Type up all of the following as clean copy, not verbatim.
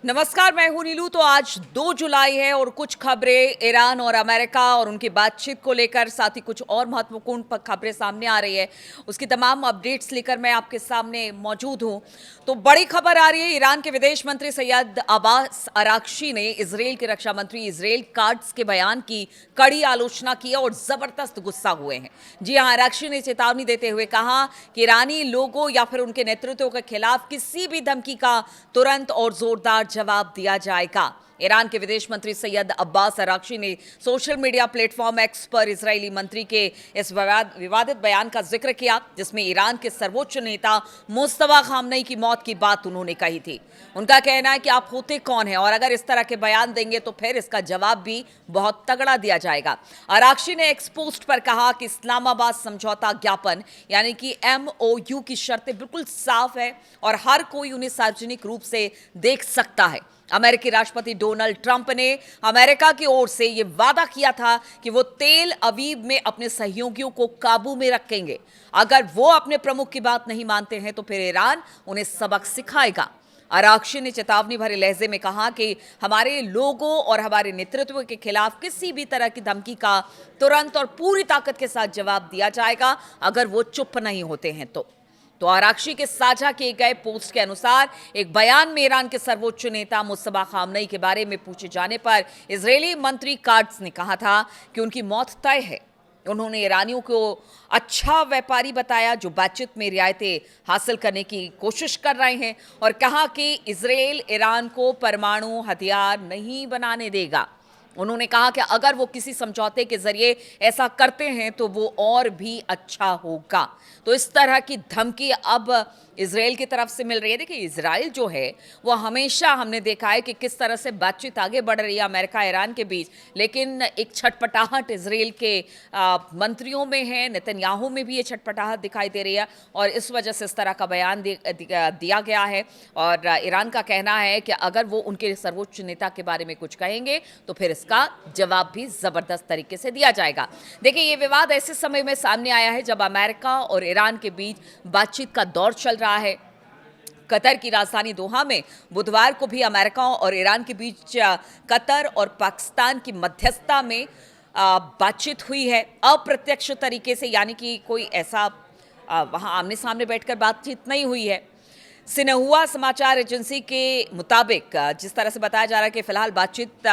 नमस्कार, मैं हूं नीलू। तो आज 2 जुलाई है और कुछ खबरें ईरान और अमेरिका और उनकी बातचीत को लेकर, साथ ही कुछ और महत्वपूर्ण खबरें सामने आ रही है। उसकी तमाम अपडेट्स लेकर मैं आपके सामने मौजूद हूं। तो बड़ी खबर आ रही है, ईरान के विदेश मंत्री सैयद अब्बास अराक्ची ने इजरायल के रक्षा मंत्री इजराइल काट्ज के बयान की कड़ी आलोचना की है और जबरदस्त गुस्सा हुए हैं। जी हां, अराक्ची ने चेतावनी देते हुए कहा कि ईरानी लोगों या फिर उनके नेतृत्व के खिलाफ किसी भी धमकी का तुरंत और जोरदार जवाब दिया जाएगा। ईरान के विदेश मंत्री सैयद अब्बास अराक्ची ने सोशल मीडिया प्लेटफॉर्म एक्स पर इजरायली मंत्री के इस विवादित बयान का जिक्र किया, जिसमें ईरान के सर्वोच्च नेता मुस्तफा खामनेई की मौत की बात उन्होंने कही थी। उनका कहना है कि आप होते कौन हैं और अगर इस तरह के बयान देंगे तो फिर इसका जवाब भी बहुत तगड़ा दिया जाएगा। अराक्ची ने एक्स पोस्ट पर कहा कि इस्लामाबाद समझौता ज्ञापन यानी कि MOU की शर्तें बिल्कुल साफ है और हर कोई उन्हें सार्वजनिक रूप से देख सकता है। अमेरिकी राष्ट्रपति डोनाल्ड ट्रंप ने अमेरिका की ओर से यह वादा किया था कि वो तेल अवीव में अपने सहयोगियों को काबू में रखेंगे। अगर वो अपने प्रमुख की बात नहीं मानते हैं तो फिर ईरान उन्हें सबक सिखाएगा। अराक्ची ने चेतावनी भरे लहजे में कहा कि हमारे लोगों और हमारे नेतृत्व के खिलाफ किसी भी तरह की धमकी का तुरंत और पूरी ताकत के साथ जवाब दिया जाएगा अगर वो चुप नहीं होते हैं तो अराक्ची के साझा किए गए पोस्ट के अनुसार एक बयान में ईरान के सर्वोच्च नेता मुस्तफा खामनेई के बारे में पूछे जाने पर इजरायली मंत्री काट्ज ने कहा था कि उनकी मौत तय है। उन्होंने ईरानियों को अच्छा व्यापारी बताया जो बातचीत में रियायतें हासिल करने की कोशिश कर रहे हैं और कहा कि इजरायल ईरान को परमाणु हथियार नहीं बनाने देगा। उन्होंने कहा कि अगर वो किसी समझौते के जरिए ऐसा करते हैं तो वो और भी अच्छा होगा। तो इस तरह की धमकी अब इजराइल की तरफ से मिल रही है। देखिए, इजराइल जो है वो हमेशा हमने देखा है कि किस तरह से बातचीत आगे बढ़ रही है अमेरिका ईरान के बीच, लेकिन एक छटपटाहट इजराइल के मंत्रियों में है, नेतन्याहू में भी ये छटपटाहट दिखाई दे रही है और इस वजह से इस तरह का बयान दिया गया है। और ईरान का कहना है कि अगर वो उनके सर्वोच्च नेता के बारे में कुछ कहेंगे तो फिर इसका जवाब भी जबरदस्त तरीके से दिया जाएगा। देखिए, ये विवाद ऐसे समय में सामने आया है जब अमेरिका और ईरान के बीच बातचीत का दौर चल रहा है। कतर की राजधानी दोहा में बुधवार को भी अमेरिका और ईरान के बीच कतर और पाकिस्तान की मध्यस्थता में बातचीत हुई है अप्रत्यक्ष तरीके से, यानी कि कोई ऐसा वहां आमने सामने बैठकर बातचीत नहीं हुई है। सिन्हुआ समाचार एजेंसी के मुताबिक जिस तरह से बताया जा रहा है कि फिलहाल बातचीत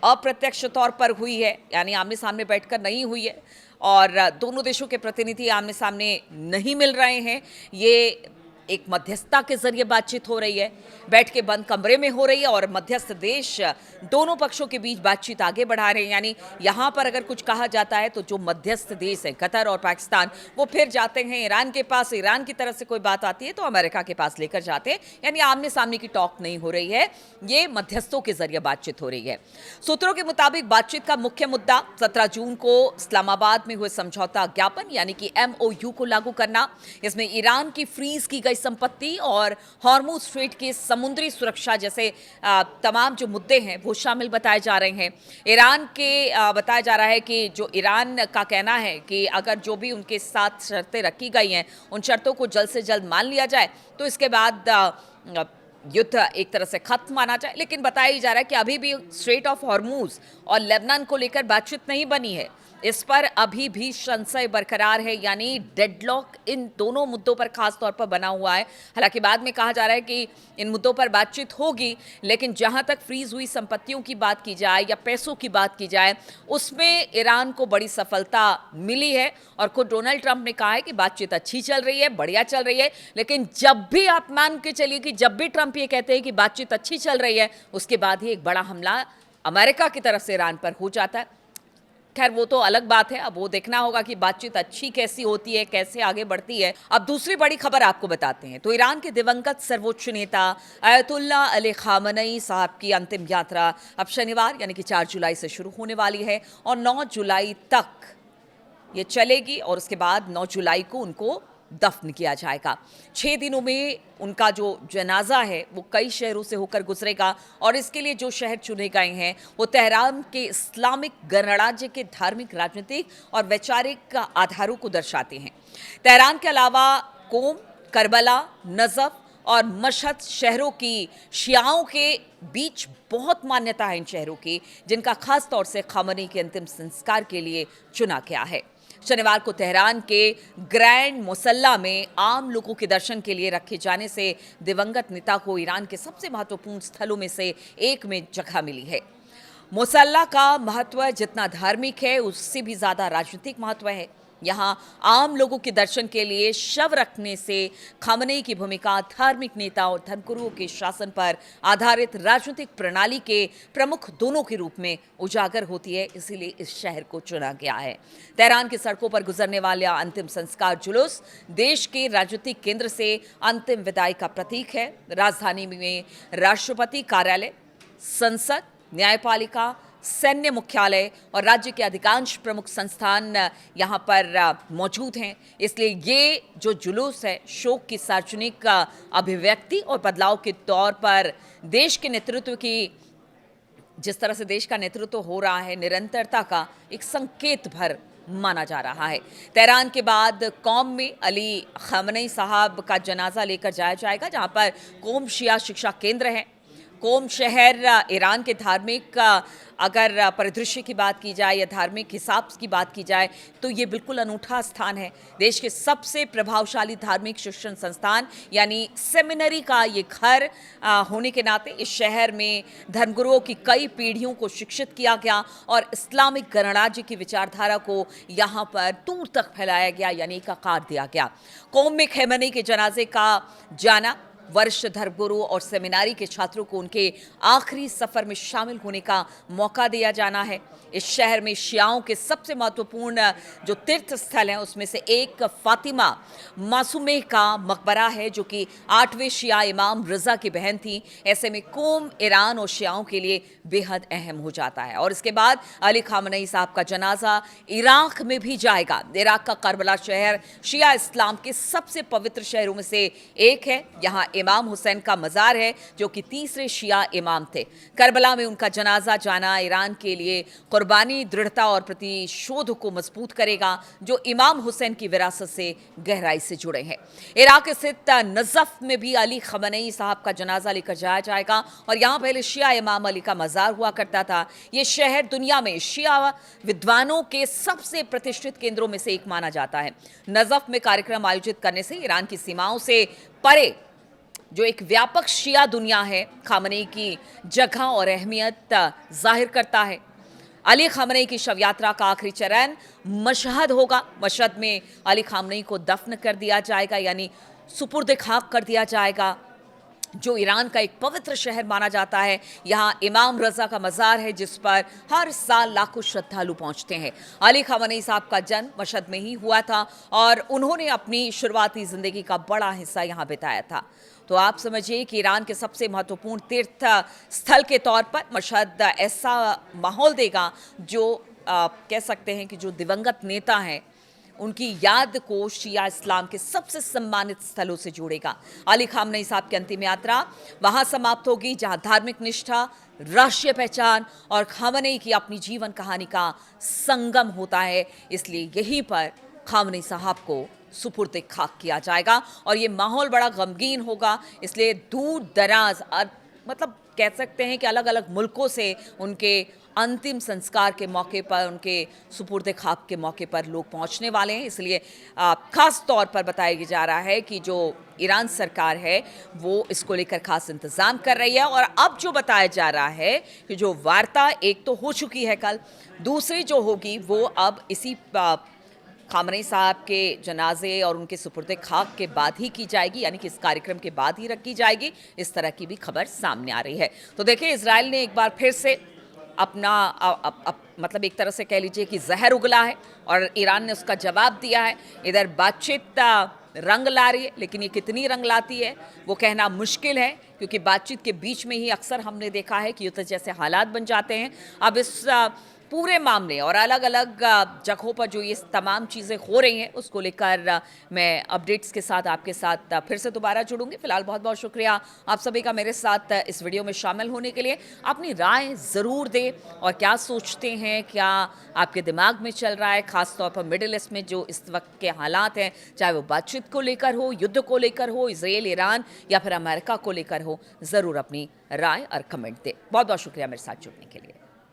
अप्रत्यक्ष तौर पर हुई है, यानी आमने सामने बैठकर नहीं हुई है और दोनों देशों के प्रतिनिधि आमने सामने नहीं मिल रहे हैं। ये एक मध्यस्थता के जरिए बातचीत हो रही है, बैठ के बंद कमरे में हो रही है और मध्यस्थ देश दोनों पक्षों के बीच बातचीत आगे बढ़ा रहे हैं। यानी यहाँ पर अगर कुछ कहा जाता है तो जो मध्यस्थ देश है कतर और पाकिस्तान, वो फिर जाते हैं ईरान के पास। ईरान की तरफ से कोई बात आती है तो अमेरिका के पास लेकर जाते हैं। यानी आमने सामने की टॉक नहीं हो रही है, ये मध्यस्थों के जरिए बातचीत हो रही है। सूत्रों के मुताबिक बातचीत का मुख्य मुद्दा 17 जून को इस्लामाबाद में हुए समझौता ज्ञापन यानी कि MOU को लागू करना। इसमें ईरान की फ्रीज की गई संपत्ति और हॉर्मुज स्ट्रेट की समुद्री सुरक्षा जैसे तमाम जो मुद्दे हैं वो शामिल बताए जा रहे हैं। ईरान के बताया जा रहा है कि जो ईरान का कहना है कि अगर जो भी उनके साथ शर्तें रखी गई हैं उन शर्तों को जल्द से जल्द मान लिया जाए तो इसके बाद युद्ध एक तरह से खत्म माना जाए। लेकिन बताया जा रहा है कि अभी भी स्ट्रेट ऑफ हॉर्मुज और लेबनान को लेकर बातचीत नहीं बनी है, इस पर अभी भी संशय बरकरार है, यानी डेडलॉक इन दोनों मुद्दों पर खास तौर पर बना हुआ है। हालांकि बाद में कहा जा रहा है कि इन मुद्दों पर बातचीत होगी, लेकिन जहां तक फ्रीज हुई संपत्तियों की बात की जाए या पैसों की बात की जाए, उसमें ईरान को बड़ी सफलता मिली है और खुद डोनाल्ड ट्रंप ने कहा है कि बातचीत अच्छी चल रही है, बढ़िया चल रही है। लेकिन जब भी आप मान के चलिए कि जब भी ट्रंप ये कहते हैं कि बातचीत अच्छी चल रही है, उसके बाद ही एक बड़ा हमला अमेरिका की तरफ से ईरान पर हो जाता है। खैर, वो तो अलग बात है, अब वो देखना होगा कि बातचीत अच्छी कैसी होती है, कैसे आगे बढ़ती है। अब दूसरी बड़ी खबर आपको बताते हैं। तो ईरान के दिवंगत सर्वोच्च नेता अयतुल्ला अली खामनेई साहब की अंतिम यात्रा अब शनिवार यानी कि 4 जुलाई से शुरू होने वाली है और 9 जुलाई तक ये चलेगी और उसके बाद 9 जुलाई को उनको दफन किया जाएगा। 6 दिनों में उनका जो जनाजा है वो कई शहरों से होकर गुजरेगा और इसके लिए जो शहर चुने गए हैं वो तेहरान के इस्लामिक गणराज्य के धार्मिक, राजनीतिक और वैचारिक आधारों को दर्शाते हैं। तेहरान के अलावा कोम, करबला, नजफ और मशहद शहरों की शियाओं के बीच बहुत मान्यता है इन शहरों की, जिनका खास तौर से खामनेई के अंतिम संस्कार के लिए चुना गया है। शनिवार को तेहरान के ग्रैंड मुसल्ला में आम लोगों के दर्शन के लिए रखे जाने से दिवंगत नेता को ईरान के सबसे महत्वपूर्ण स्थलों में से एक में जगह मिली है। मुसल्ला का महत्व जितना धार्मिक है उससे भी ज्यादा राजनीतिक महत्व है। यहाँ आम लोगों के दर्शन के लिए शव रखने से खामनेई की भूमिका धार्मिक नेता और धर्मगुरुओं के शासन पर आधारित राजनीतिक प्रणाली के प्रमुख दोनों के रूप में उजागर होती है, इसीलिए इस शहर को चुना गया है। तेहरान की सड़कों पर गुजरने वाला अंतिम संस्कार जुलूस देश के राजनीतिक केंद्र से अंतिम विदाई का प्रतीक है। राजधानी में राष्ट्रपति कार्यालय, संसद, न्यायपालिका, सैन्य मुख्यालय और राज्य के अधिकांश प्रमुख संस्थान यहाँ पर मौजूद हैं। इसलिए ये जो जुलूस है शोक की सार्वजनिक अभिव्यक्ति और बदलाव के तौर पर देश के नेतृत्व की, जिस तरह से देश का नेतृत्व हो रहा है, निरंतरता का एक संकेत भर माना जा रहा है। तेहरान के बाद कौम में अली खामनेई साहब का जनाजा लेकर जाया जाएगा, जहाँ पर कोम शिया शिक्षा केंद्र है। कोम शहर ईरान के धार्मिक अगर परिदृश्य की बात की जाए या धार्मिक हिसाब की बात की जाए तो ये बिल्कुल अनूठा स्थान है। देश के सबसे प्रभावशाली धार्मिक शिक्षण संस्थान यानी सेमिनरी का ये घर होने के नाते इस शहर में धर्मगुरुओं की कई पीढ़ियों को शिक्षित किया गया और इस्लामिक गणराज्य की विचारधारा को यहाँ पर दूर तक फैलाया गया, यानी एक आकार दिया गया। कोम में खमेनी के जनाजे का जाना वरिष्ठ धर्मगुरु और सेमिनारी के छात्रों को उनके आखिरी सफर में शामिल होने का मौका दिया जाना है। इस शहर में शियाओं के सबसे महत्वपूर्ण जो तीर्थ स्थल हैं उसमें से एक फातिमा मासूमे का मकबरा है, जो कि 8वें शिया इमाम रजा की बहन थी। ऐसे में कोम ईरान और शियाओं के लिए बेहद अहम हो जाता है। और इसके बाद अली खामनेई साहब का जनाजा इराक में भी जाएगा। इराक का करबला शहर शिया इस्लाम के सबसे पवित्र शहरों में से एक है। यहाँ इमाम हुसैन का मज़ार है, जो कि तीसरे शिया इमाम थे। करबला में उनका जनाजा जाना ईरान के लिए कुर्बानी, दृढ़ता और प्रतिशोध को मजबूत करेगा, जो इमाम हुसैन की विरासत से गहराई से जुड़े हैं। इराक स्थित नजफ में भी अली खमनेई साहब का जनाजा लेकर जाया जाएगा और यहाँ पहले शिया इमाम अली का मज़ार हुआ करता था। ये शहर दुनिया में शिया विद्वानों के सबसे प्रतिष्ठित केंद्रों में से एक माना जाता है। नजफ में कार्यक्रम आयोजित करने से ईरान की सीमाओं से परे जो एक व्यापक शिया दुनिया है, खामनेई की जगह और अहमियत जाहिर करता है। अली खामनेई की शव यात्रा का आखिरी चरण मशहद होगा। मशहद में अली खामनेई को दफन कर दिया जाएगा, यानी सुपुर्द खाक कर दिया जाएगा, जो ईरान का एक पवित्र शहर माना जाता है। यहाँ इमाम रजा का मज़ार है, जिस पर हर साल लाखों श्रद्धालु पहुँचते हैं। अली खामनेई साहब का जन्म मशहद में ही हुआ था और उन्होंने अपनी शुरुआती ज़िंदगी का बड़ा हिस्सा यहाँ बिताया था। तो आप समझिए कि ईरान के सबसे महत्वपूर्ण तीर्थ स्थल के तौर पर मशहद ऐसा माहौल देगा जो कह सकते हैं कि जो दिवंगत नेता हैं उनकी याद को शिया इस्लाम के सबसे सम्मानित स्थलों से जोड़ेगा। अली खामनेई साहब की अंतिम यात्रा वहां समाप्त होगी जहां धार्मिक निष्ठा, राष्ट्रीय पहचान और खामनेई की अपनी जीवन कहानी का संगम होता है। इसलिए यहीं पर खामनेई साहब को सुपुर्द खाक किया जाएगा और ये माहौल बड़ा गमगीन होगा। इसलिए दूर दराज मतलब कह सकते हैं कि अलग अलग मुल्कों से उनके अंतिम संस्कार के मौके पर, उनके सुपुर्द खाक के मौके पर लोग पहुंचने वाले हैं। इसलिए खास तौर पर बताया जा रहा है कि जो ईरान सरकार है वो इसको लेकर खास इंतज़ाम कर रही है। और अब जो बताया जा रहा है कि जो वार्ता एक तो हो चुकी है कल, दूसरी जो होगी वो अब इसी खामनेई साहब के जनाजे और उनके सुपुर्द खाक के बाद ही की जाएगी, यानी कि इस कार्यक्रम के बाद ही रखी जाएगी। इस तरह की भी खबर सामने आ रही है। तो देखिए, इजराइल ने एक बार फिर से अपना मतलब एक तरह से कह लीजिए कि जहर उगला है और ईरान ने उसका जवाब दिया है। इधर बातचीत रंग ला रही है, लेकिन ये कितनी रंग लाती है वो कहना मुश्किल है, क्योंकि बातचीत के बीच में ही अक्सर हमने देखा है कि युद्ध जैसे हालात बन जाते हैं। अब इस पूरे मामले और अलग-अलग जगहों पर जो ये तमाम चीज़ें हो रही हैं, उसको लेकर मैं अपडेट्स के साथ आपके साथ फिर से दोबारा जुड़ूँगी। फिलहाल बहुत-बहुत शुक्रिया आप सभी का मेरे साथ इस वीडियो में शामिल होने के लिए। अपनी राय ज़रूर दें और क्या सोचते हैं, क्या आपके दिमाग में चल रहा है, ख़ास तौर पर मिडल ईस्ट में जो इस वक़्त के हालात हैं, चाहे वो बातचीत को लेकर हो, युद्ध को लेकर हो, इज़राइल, ईरान या फिर अमेरिका को लेकर हो, ज़रूर अपनी राय और कमेंट दें। बहुत-बहुत शुक्रिया मेरे साथ जुड़ने के लिए।